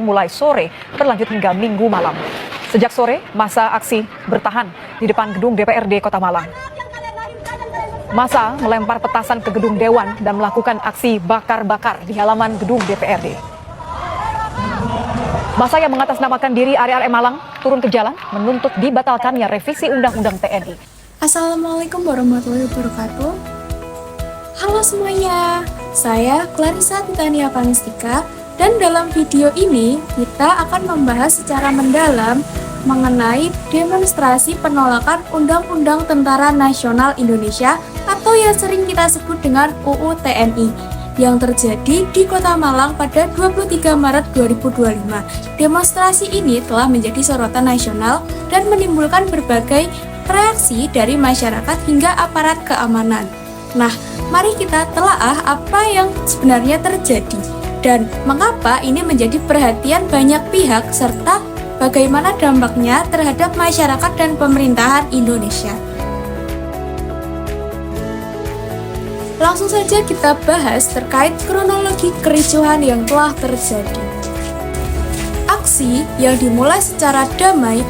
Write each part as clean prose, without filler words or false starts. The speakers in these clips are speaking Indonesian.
mulai sore berlanjut hingga Minggu malam. Sejak sore, masa aksi bertahan di depan gedung DPRD Kota Malang. Masa melempar petasan ke gedung Dewan dan melakukan aksi bakar-bakar di halaman gedung DPRD. Masa yang mengatasnamakan diri Arek-Arek Malang turun ke jalan menuntut dibatalkannya revisi Undang-Undang TNI. Assalamualaikum warahmatullahi wabarakatuh. Halo semuanya, saya Clarissa Titania Panistika dan dalam video ini kita akan membahas secara mendalam mengenai demonstrasi penolakan Undang-Undang Tentara Nasional Indonesia atau yang sering kita sebut dengan UU TNI yang terjadi di Kota Malang pada 23 Maret 2025. Demonstrasi ini telah menjadi sorotan nasional dan menimbulkan berbagai reaksi dari masyarakat hingga aparat keamanan. Nah, mari kita telaah apa yang sebenarnya terjadi dan mengapa ini menjadi perhatian banyak pihak serta bagaimana dampaknya terhadap masyarakat dan pemerintahan Indonesia. Langsung saja kita bahas terkait kronologi kericuhan yang telah terjadi. Aksi yang dimulai secara damai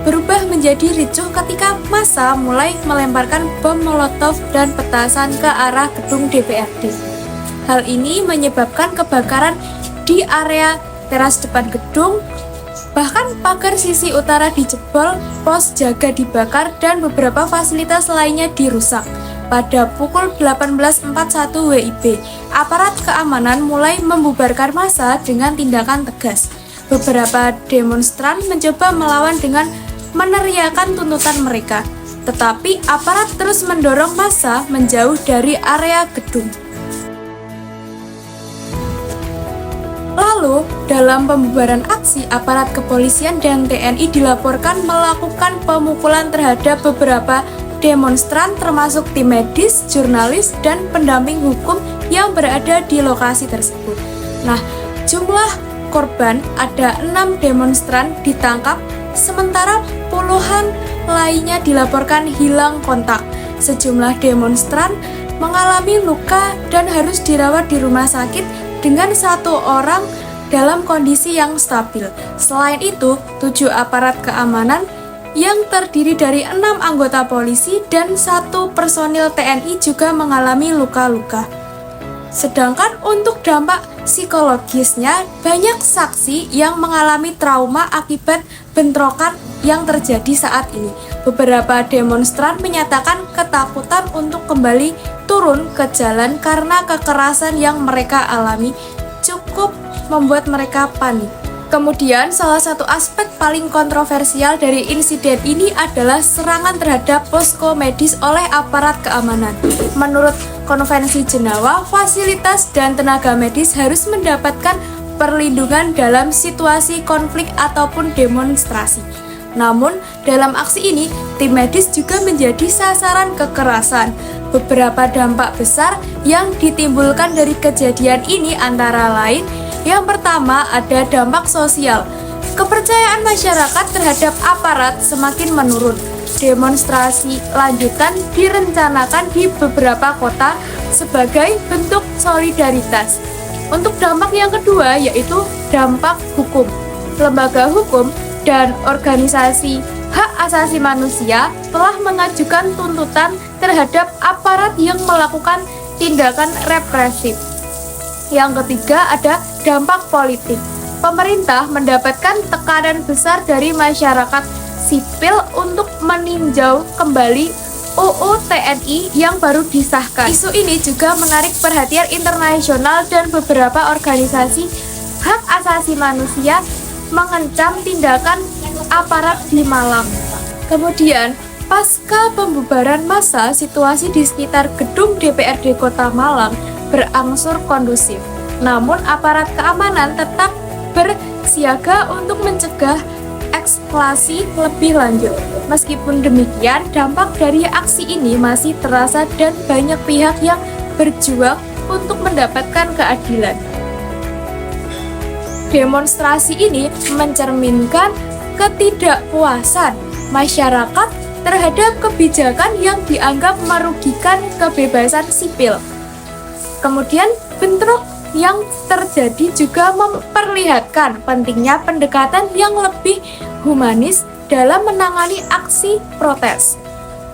berubah menjadi ricuh ketika massa mulai melemparkan bom molotov dan petasan ke arah gedung DPRD. Hal ini menyebabkan kebakaran di area teras depan gedung, bahkan pagar sisi utara dijebol, pos jaga dibakar, dan beberapa fasilitas lainnya dirusak. Pada pukul 18.41 WIB, aparat keamanan mulai membubarkan massa dengan tindakan tegas. Beberapa demonstran mencoba melawan dengan meneriakan tuntutan mereka, tetapi aparat terus mendorong massa menjauh dari area gedung. Lalu, dalam pembubaran aksi, aparat kepolisian dan TNI dilaporkan melakukan pemukulan terhadap beberapa demonstran termasuk tim medis, jurnalis, dan pendamping hukum yang berada di lokasi tersebut. Nah, jumlah korban ada 6 demonstran ditangkap, sementara puluhan lainnya dilaporkan hilang kontak. Sejumlah demonstran mengalami luka dan harus dirawat di rumah sakit dengan 1 orang dalam kondisi yang stabil. Selain itu, 7 aparat keamanan yang terdiri dari 6 anggota polisi dan 1 personil TNI juga mengalami luka-luka. Sedangkan untuk dampak psikologisnya, banyak saksi yang mengalami trauma akibat bentrokan yang terjadi saat ini. Beberapa demonstran menyatakan ketakutan untuk kembali turun ke jalan karena kekerasan yang mereka alami cukup membuat mereka panik. Kemudian, salah satu aspek paling kontroversial dari insiden ini adalah serangan terhadap posko medis oleh aparat keamanan. Menurut Konvensi Jenewa, fasilitas dan tenaga medis harus mendapatkan perlindungan dalam situasi konflik ataupun demonstrasi. Namun, dalam aksi ini, tim medis juga menjadi sasaran kekerasan. Beberapa dampak besar yang ditimbulkan dari kejadian ini antara lain, yang pertama ada dampak sosial. Kepercayaan masyarakat terhadap aparat semakin menurun. Demonstrasi lanjutan direncanakan di beberapa kota sebagai bentuk solidaritas. Untuk dampak yang kedua yaitu dampak hukum. Lembaga hukum dan organisasi hak asasi manusia telah mengajukan tuntutan terhadap aparat yang melakukan tindakan represif. Yang ketiga ada dampak politik. Pemerintah mendapatkan tekanan besar dari masyarakat sipil untuk meninjau kembali UU TNI yang baru disahkan. Isu ini juga menarik perhatian internasional dan beberapa organisasi hak asasi manusia mengancam tindakan aparat di Malang. Kemudian, pasca pembubaran massa, situasi di sekitar gedung DPRD Kota Malang berangsur kondusif. Namun aparat keamanan tetap bersiaga untuk mencegah eskalasi lebih lanjut. Meskipun demikian, dampak dari aksi ini masih terasa dan banyak pihak yang berjuang untuk mendapatkan keadilan. Demonstrasi ini mencerminkan ketidakpuasan masyarakat terhadap kebijakan yang dianggap merugikan kebebasan sipil. Kemudian bentrok yang terjadi juga memperlihatkan pentingnya pendekatan yang lebih humanis dalam menangani aksi protes.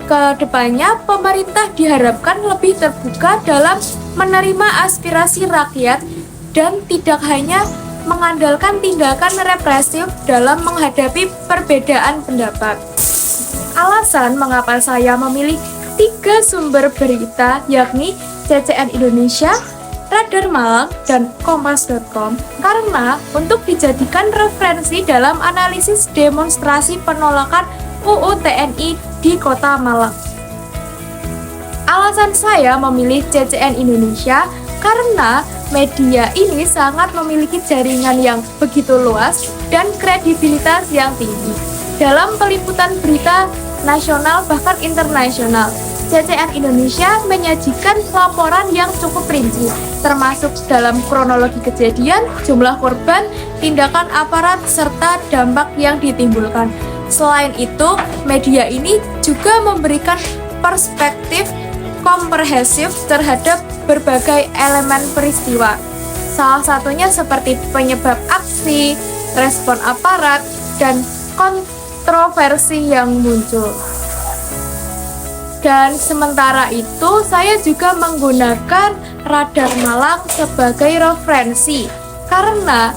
Kedepannya, pemerintah diharapkan lebih terbuka dalam menerima aspirasi rakyat dan tidak hanya mengandalkan tindakan represif dalam menghadapi perbedaan pendapat. Alasan mengapa saya memilih 3 sumber berita, yakni CCN Indonesia, Radar Malang, dan Kompas.com, karena untuk dijadikan referensi dalam analisis demonstrasi penolakan UU TNI di Kota Malang. Alasan saya memilih CCN Indonesia karena media ini sangat memiliki jaringan yang begitu luas dan kredibilitas yang tinggi dalam peliputan berita nasional bahkan internasional. CCN Indonesia menyajikan laporan yang cukup rinci, termasuk dalam kronologi kejadian, jumlah korban, tindakan aparat, serta dampak yang ditimbulkan. Selain itu, media ini juga memberikan perspektif komprehensif terhadap berbagai elemen peristiwa. Salah satunya seperti penyebab aksi, respon aparat, dan kontroversi yang muncul. Dan sementara itu, saya juga menggunakan Radar Malang sebagai referensi karena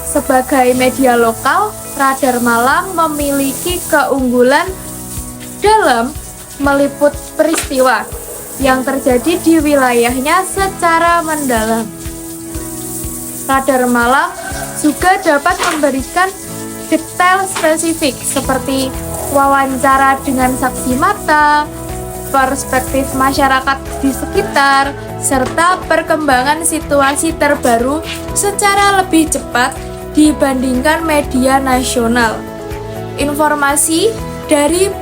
sebagai media lokal, Radar Malang memiliki keunggulan dalam meliput peristiwa yang terjadi di wilayahnya secara mendalam. Radar Malang juga dapat memberikan detail spesifik seperti wawancara dengan saksi mata, perspektif masyarakat di sekitar, serta perkembangan situasi terbaru secara lebih cepat dibandingkan media nasional. Informasi dari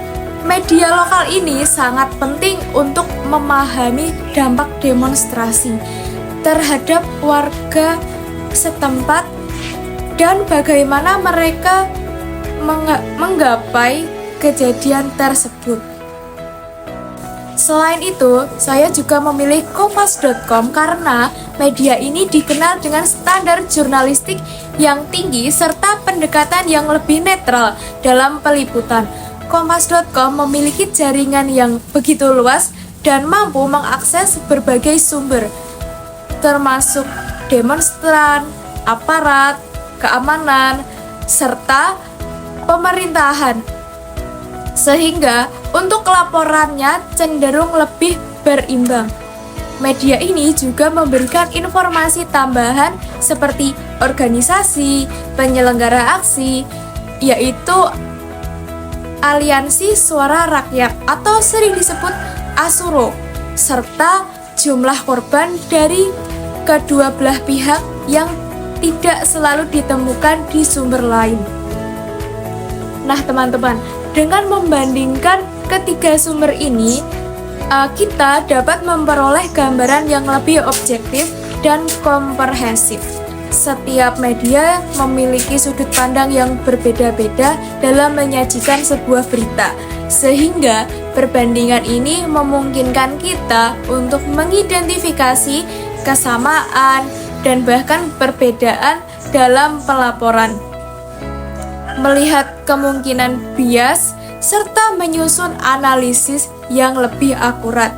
media lokal ini sangat penting untuk memahami dampak demonstrasi terhadap warga setempat dan bagaimana mereka menggapai kejadian tersebut. Selain itu, saya juga memilih Kompas.com karena media ini dikenal dengan standar jurnalistik yang tinggi serta pendekatan yang lebih netral dalam peliputan. Kompas.com memiliki jaringan yang begitu luas dan mampu mengakses berbagai sumber, termasuk demonstran, aparat, keamanan, serta pemerintahan. Sehingga untuk laporannya cenderung lebih berimbang. Media ini juga memberikan informasi tambahan seperti organisasi, penyelenggara aksi, yaitu Aliansi Suara Rakyat atau sering disebut ASURO, serta jumlah korban dari kedua belah pihak yang tidak selalu ditemukan di sumber lain. Nah teman-teman, dengan membandingkan ketiga sumber ini, kita dapat memperoleh gambaran yang lebih objektif dan komprehensif. Setiap media memiliki sudut pandang yang berbeda-beda dalam menyajikan sebuah berita, sehingga perbandingan ini memungkinkan kita untuk mengidentifikasi kesamaan dan bahkan perbedaan dalam pelaporan, melihat kemungkinan bias, serta menyusun analisis yang lebih akurat.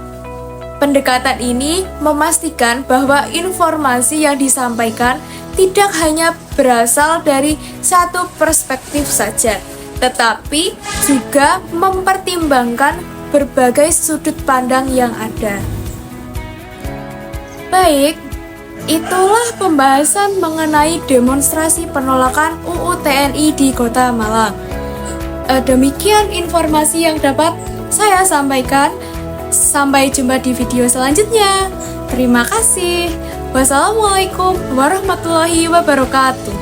Pendekatan ini memastikan bahwa informasi yang disampaikan tidak hanya berasal dari satu perspektif saja, tetapi juga mempertimbangkan berbagai sudut pandang yang ada. Baik, itulah pembahasan mengenai demonstrasi penolakan UU TNI di Kota Malang. Demikian informasi yang dapat saya sampaikan. Sampai jumpa di video selanjutnya. Terima kasih. Wassalamualaikum warahmatullahi wabarakatuh.